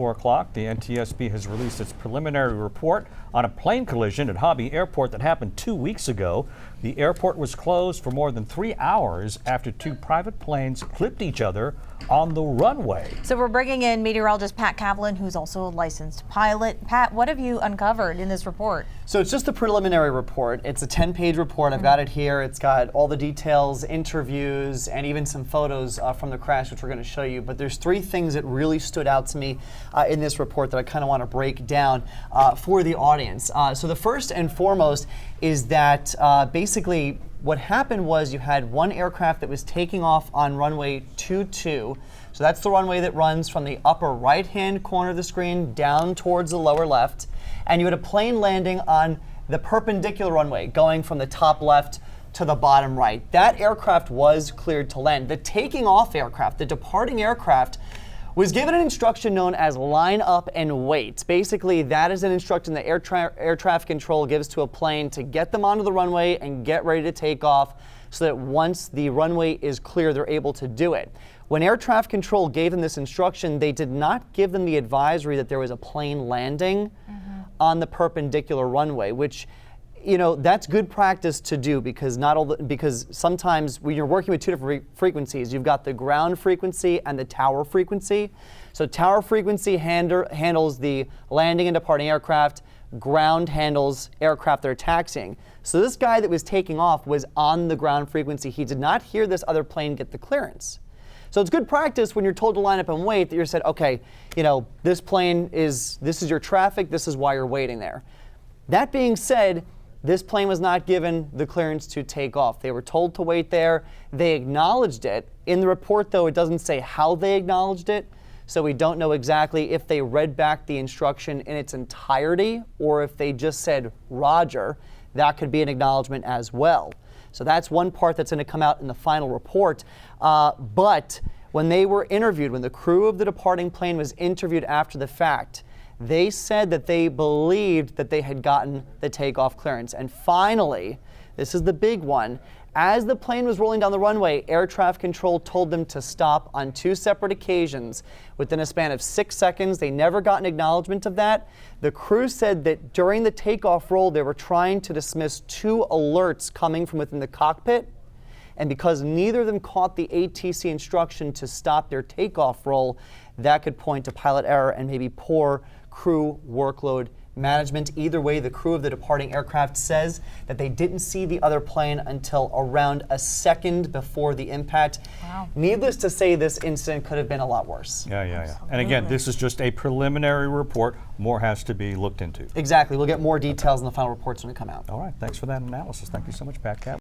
4 o'clock, the NTSB has released its preliminary report on a plane collision at Hobby Airport that happened 2 weeks ago. The airport was closed for more than 3 hours after two private planes clipped each other on the runway. So we're bringing in meteorologist Pat Kaplan, who's also a licensed pilot. Pat, what have you uncovered in this report? So it's just a preliminary report. It's a 10-page report. I've got it here. It's got all the details, interviews, and even some photos from the crash, which we're going to show you. But there's 3 things that really stood out to me in this report that I kind of want to break down for the audience. So the first and foremost is that basically what happened was you had one aircraft that was taking off on runway 22. So that's the runway that runs from the upper right-hand corner of the screen down towards the lower left. And you had a plane landing on the perpendicular runway going from the top left to the bottom right. That aircraft was cleared to land. The taking off aircraft, the departing aircraft, was given an instruction known as line up and wait. Basically, that is an instruction that air traffic control gives to a plane to get them onto the runway and get ready to take off so that once the runway is clear, they're able to do it. When air traffic control gave them this instruction, they did not give them the advisory that there was a plane landing on the perpendicular runway, which, you know, that's good practice to do because because sometimes when you're working with 2 different frequencies, you've got the ground frequency and the tower frequency. So tower frequency handles the landing and departing aircraft. Ground handles aircraft that are taxiing. So this guy that was taking off was on the ground frequency. He did not hear this other plane get the clearance. So it's good practice when you're told to line up and wait that you're said, okay, you know, this is your traffic, this is why you're waiting there. That being said, this plane was not given the clearance to take off. They were told to wait there. They acknowledged it. In the report, though, it doesn't say how they acknowledged it, so we don't know exactly if they read back the instruction in its entirety or if they just said, Roger. That could be an acknowledgement as well. So that's one part that's going to come out in the final report. But when they were interviewed, when the crew of the departing plane was interviewed after the fact, they said that they believed that they had gotten the takeoff clearance. And finally, this is the big one, as the plane was rolling down the runway, air traffic control told them to stop on 2 separate occasions within a span of 6 seconds. They never got an acknowledgement of that. The crew said that during the takeoff roll, they were trying to dismiss 2 alerts coming from within the cockpit. And because neither of them caught the ATC instruction to stop their takeoff roll, that could point to pilot error and maybe poor crew workload management. Either way, the crew of the departing aircraft says that they didn't see the other plane until around a second before the impact. Wow. Needless to say, this incident could have been a lot worse. Yeah. And again, this is just a preliminary report. More has to be looked into. Exactly. We'll get more details in the final reports when they come out. All right. Thanks for that analysis. Thank you so much, Pat Kaplan.